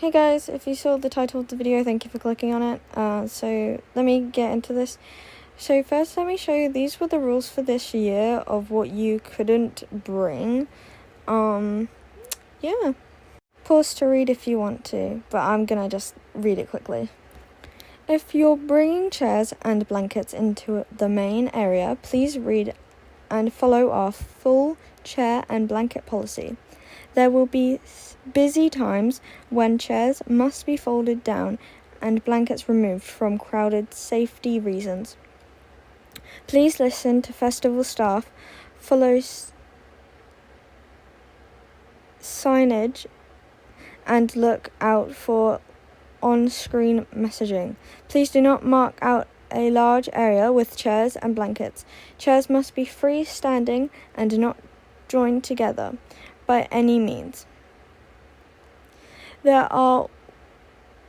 Hey guys, if you saw the title of the video, thank you for clicking on it. So let me get into this. So first, let me show you, these were the rules for this year of what you couldn't bring. Yeah. Pause to read if you want to, but I'm gonna just read it quickly. If you're bringing chairs and blankets into the main area, please read and follow our full chair and blanket policy. There will be busy times when chairs must be folded down and blankets removed from crowded safety reasons. Please listen to festival staff, follow signage, and look out for on-screen messaging. Please do not mark out a large area with chairs and blankets. Chairs must be freestanding and not joined together by any means. There are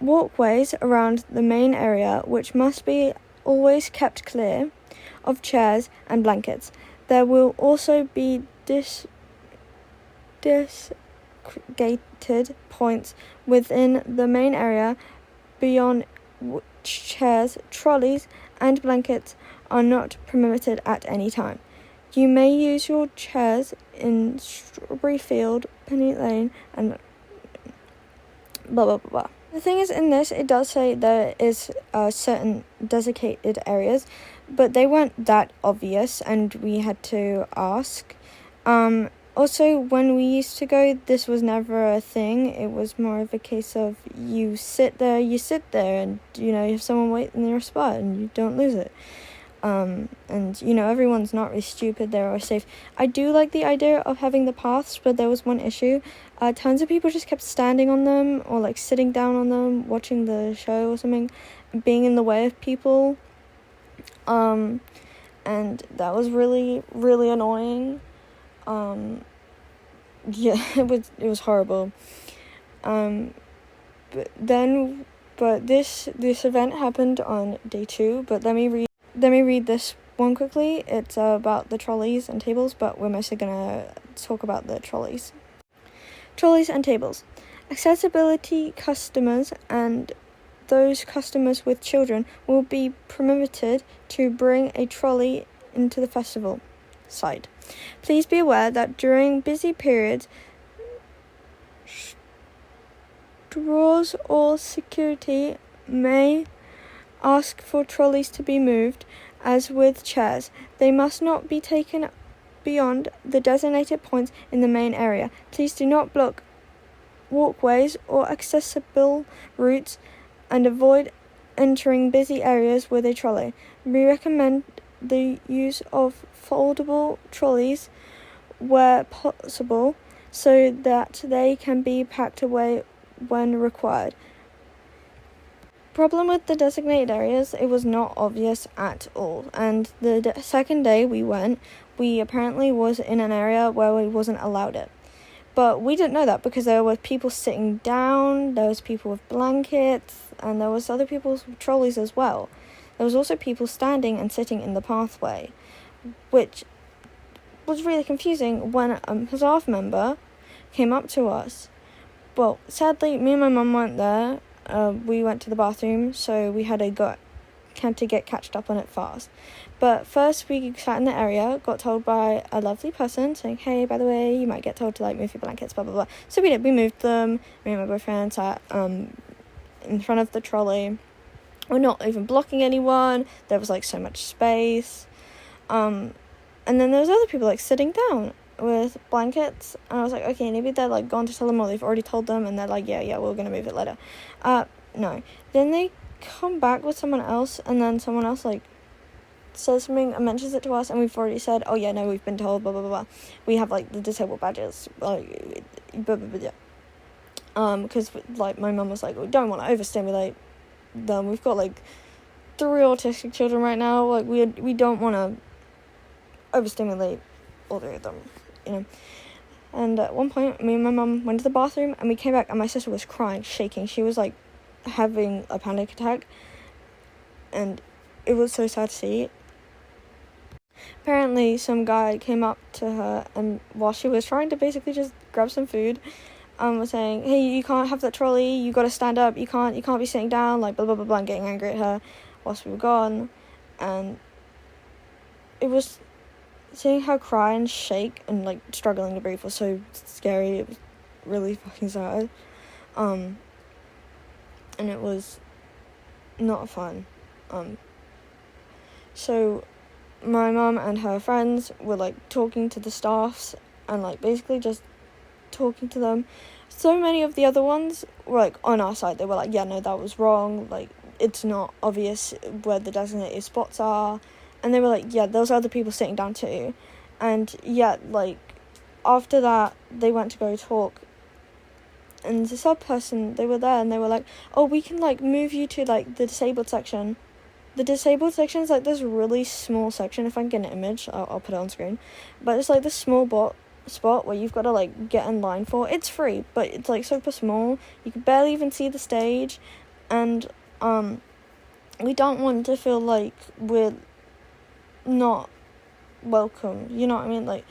walkways around the main area which must be always kept clear of chairs and blankets. There will also be designated points within the main area beyond which chairs, trolleys, and blankets are not permitted at any time. You may use your chairs in Strawberry Field, Penny Lane, and blah blah blah blah. The thing is, in this, it does say there is certain designated areas, but they weren't that obvious, and we had to ask. Also, when we used to go, this was never a thing. It was more of a case of you sit there, and you have someone wait in your spot, and you don't lose it. And everyone's not really stupid, they're all safe. I do like the idea of having the paths, but there was one issue. Tons of people just kept standing on them or sitting down on them, watching the show or something, being in the way of people. And that was really, really annoying. Yeah, it was horrible. But this event happened on day 2, but let me read this one quickly. It's about the trolleys and tables, but we're mostly gonna talk about the trolleys. Trolleys and tables. Accessibility customers and those customers with children will be permitted to bring a trolley into the festival site. Please be aware that during busy periods, stores or security may ask for trolleys to be moved. As with chairs, they must not be taken beyond the designated points in the main area. Please do not block walkways or accessible routes and avoid entering busy areas with a trolley. We recommend the use of foldable trolleys where possible so that they can be packed away when required. Problem with the designated areas, it was not obvious at all, and the second day we went, we apparently was in an area where we wasn't allowed it, but we didn't know that because there were people sitting down, there was people with blankets, and there was other people with trolleys as well. There was also people standing and sitting in the pathway, which was really confusing when a staff member came up to us. Well, sadly, me and my mum weren't there. We went to the bathroom, so we had to get catched up on it fast. But first, we sat in the area, got told by a lovely person saying, "Hey, by the way, you might get told to move your blankets, blah blah blah." So we did. We moved them. Me and my boyfriend sat in front of the trolley. We're not even blocking anyone. There was so much space. And then there was other people sitting down with blankets, and I was like, okay, maybe they're gone to tell them, or they've already told them, and they're yeah, we're gonna move it later. No. Then they come back with someone else, and then someone else says something and mentions it to us, and we've already said, oh yeah, no, we've been told, blah blah blah blah. We have the disabled badges, blah blah blah. Because my mum was we don't want to overstimulate them. We've got 3 autistic children right now. We don't want to overstimulate all 3 of them, And at one point, me and my mum went to the bathroom, and we came back, and my sister was crying, shaking. She was having a panic attack, and it was so sad to see. Apparently, some guy came up to her, and while she was trying to basically just grab some food, was saying, hey, you can't have that trolley, you gotta stand up, you can't be sitting down, like, blah, blah, blah, blah, and getting angry at her whilst we were gone. And it was, seeing her cry and shake and, like, struggling to breathe was so scary. It was really fucking sad. And it was not fun. So my mum and her friends were, like, talking to the staffs and, like, basically just talking to them. So many of the other ones were, like, on our side. They were like, yeah, no, that was wrong. Like, it's not obvious where the designated spots are. And they were like, yeah, those other people sitting down too. And, yeah, like, after that, they went to go talk. And this other person, they were there, and they were like, oh, we can, like, move you to, like, the disabled section. The disabled section is, like, this really small section. If I can get an image, I'll put it on screen. But it's, like, this small spot where you've got to, like, get in line for. It's free, but it's, like, super small. You can barely even see the stage. And, we don't want to feel like we're not welcome. You know what I mean? Like,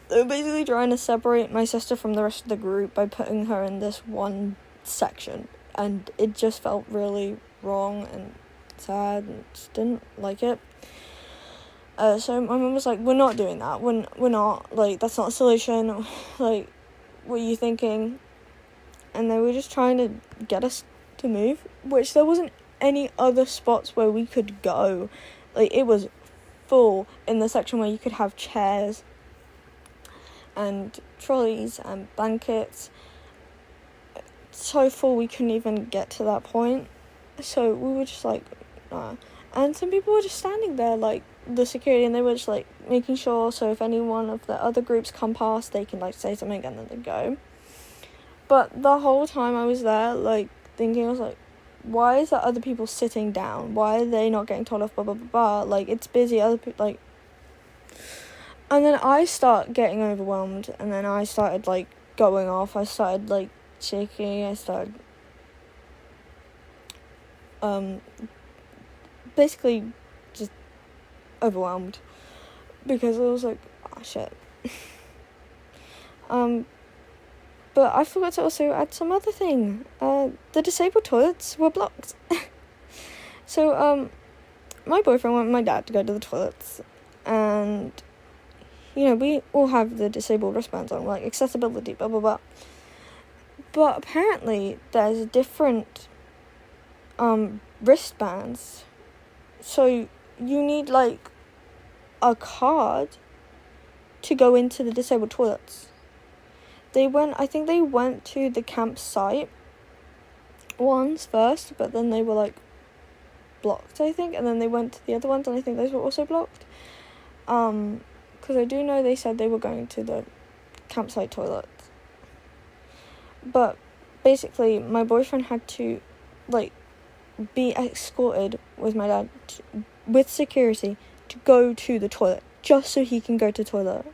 they were basically trying to separate my sister from the rest of the group by putting her in this one section. And it just felt really wrong and sad, and just didn't like it. So my mum was like, we're not doing that. We're not. Like, that's not a solution. Like, what are you thinking? And they were just trying to get us to move, which there wasn't any other spots where we could go. Like, it was full in the section where you could have chairs and trolleys and blankets. So full we couldn't even get to that point. So we were just like, nah. And some people were just standing there, like, the security, and they were just, like, making sure, so if any one of the other groups come past, they can, like, say something and then they go. But the whole time I was there, like, thinking, I was like, why is there other people sitting down? Why are they not getting told off, blah, blah, blah, blah? Like, it's busy, other people, like... And then I start getting overwhelmed, and then I started, like, going off. I started, like, shaking. I started, basically just overwhelmed, because I was like, oh, shit. But I forgot to also add some other thing. The disabled toilets were blocked. So, my boyfriend went with my dad to go to the toilets, and... you know, we all have the disabled wristbands on, like, accessibility, blah, blah, blah. But apparently there's different, wristbands. So you need, like, a card to go into the disabled toilets. I think they went to the campsite ones first, but then they were, like, blocked, I think. And then they went to the other ones, and I think those were also blocked. Because I do know they said they were going to the campsite toilets. But basically, my boyfriend had to, like, be escorted with my dad with security to go to the toilet, just so he can go to the toilet.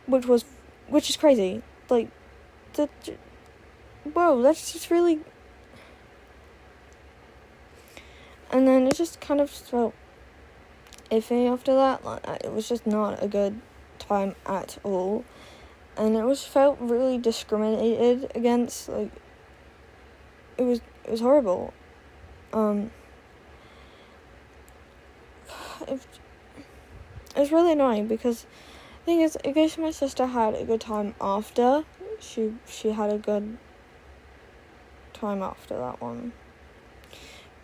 Which is crazy. Like, whoa, that's just really... And then it just kind of felt iffy after that. Like, it was just not a good time at all, and it felt really discriminated against. Like, it was horrible. It was really annoying, because the thing is, I guess my sister had a good time after. She had a good time after that one.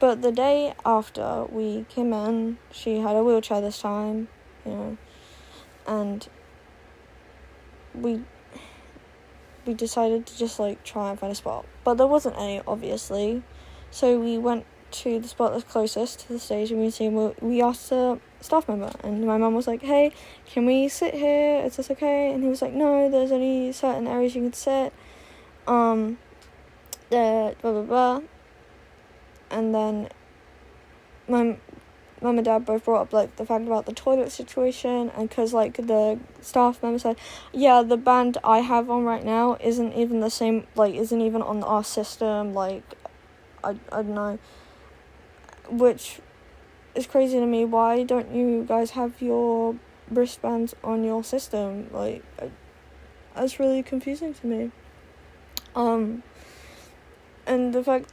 But the day after we came in, she had a wheelchair this time, you know, and we decided to just, like, try and find a spot. But there wasn't any, obviously, so we went to the spot that's closest to the stage, and we asked a staff member, and my mum was like, hey, can we sit here, is this okay? And he was like, no, there's only certain areas you can sit, blah, blah, blah. And then my mum and dad both brought up, like, the fact about the toilet situation, and because, like, the staff member said, yeah, the band I have on right now isn't even the same, like, isn't even on our system, like, I don't know, which is crazy to me. Why don't you guys have your wristbands on your system? Like, that's really confusing to me. And the fact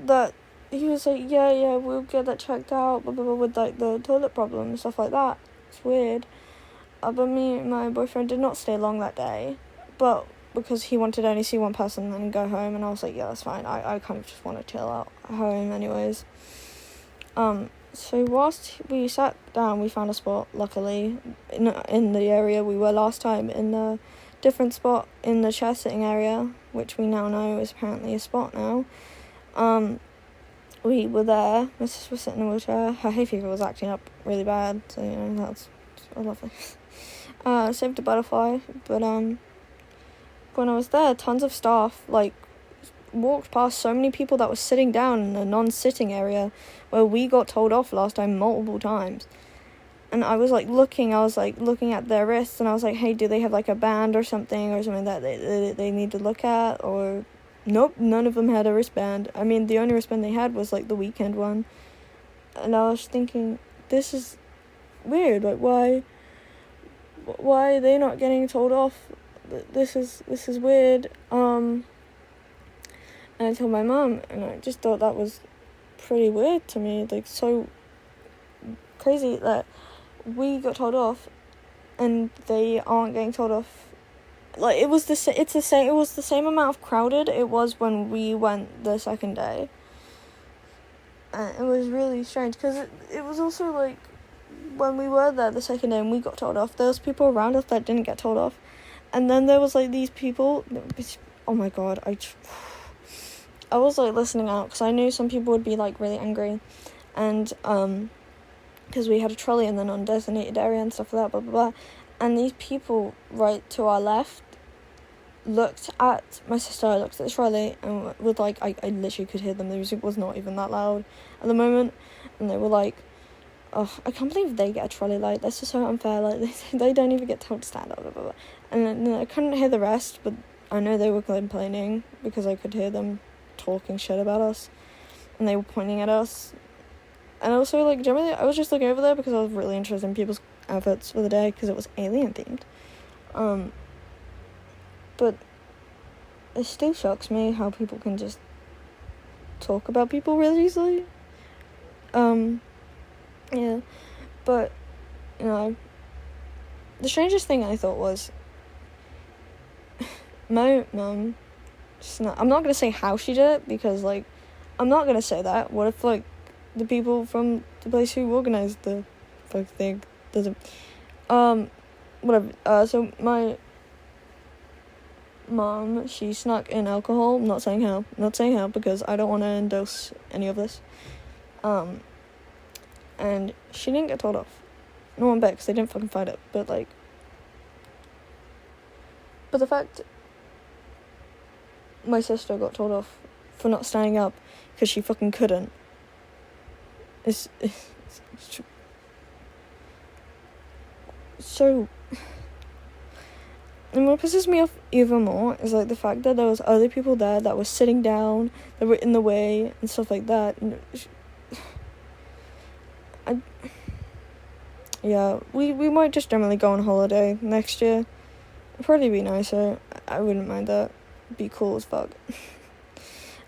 that he was like, yeah, we'll get that checked out, blah, blah, blah, with, like, the toilet problem and stuff like that. It's weird. But me and my boyfriend did not stay long that day, but because he wanted to only see one person and then go home, and I was like, yeah, that's fine. I kind of just want to chill out at home anyways. So whilst we sat down, we found a spot, luckily, in the area we were last time, in the different spot in the chair sitting area, which we now know is apparently a spot now. We were there, my sister was sitting in a wheelchair, her hay fever was acting up really bad, so, that's lovely. Saved a butterfly, but, when I was there, tons of staff, walked past so many people that were sitting down in a non-sitting area where we got told off last time multiple times. And I was looking at their wrists, and I was like, hey, do they have a band or something that they need to look at? Or nope, none of them had a wristband. I mean, the only wristband they had was the weekend one. And I was thinking, this is weird. Why are they not getting told off? This is weird. And I told my mom, and I just thought that was pretty weird to me. So crazy that we got told off and they aren't getting told off. It was the same amount of crowded it was when we went the second day. And it was really strange because it was also when we were there the second day and we got told off, there was people around us that didn't get told off. And then there was these people, oh my god, I was listening out because I knew some people would be really angry, and because we had a trolley in the non-designated area and stuff like that, blah blah blah, and these people right to our left looked at my sister, looked at the trolley, and with I literally could hear them. The music was not even that loud at the moment, and they were like, oh, I can't believe they get a trolley light. That's just so unfair. They don't even get told to stand up, blah blah blah. And then I couldn't hear the rest, but I know they were complaining because I could hear them talking shit about us, and they were pointing at us. And also generally I was just looking over there because I was really interested in people's outfits for the day because it was alien themed. But it still shocks me how people can just talk about people really easily. Yeah, but the strangest thing I thought was my mum, I'm not gonna say how she did it because I'm not gonna say that. What if the people from the place who organized the thing doesn't, whatever. So my mom, she snuck in alcohol. I'm not saying how because I don't want to endorse any of this. And she didn't get told off. No one bet because they didn't fucking fight it. But the fact my sister got told off for not standing up because she fucking couldn't. It's so. And what pisses me off even more is the fact that there was other people there that were sitting down, that were in the way and stuff like that. And we might just generally go on holiday next year. It'd probably be nicer. I wouldn't mind that. It'd be cool as fuck.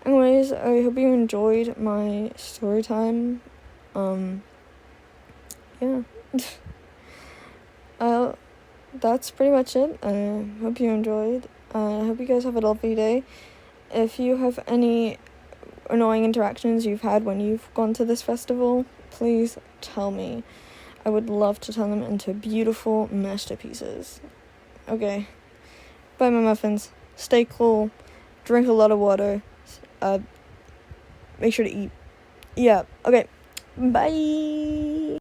Anyways, I hope you enjoyed my story time. Yeah. That's pretty much it. I hope you enjoyed. I hope you guys have a lovely day. If you have any annoying interactions you've had when you've gone to this festival, please tell me. I would love to turn them into beautiful masterpieces. Okay. Bye, my muffins. Stay cool. Drink a lot of water. Make sure to eat. Yeah. Okay. Bye.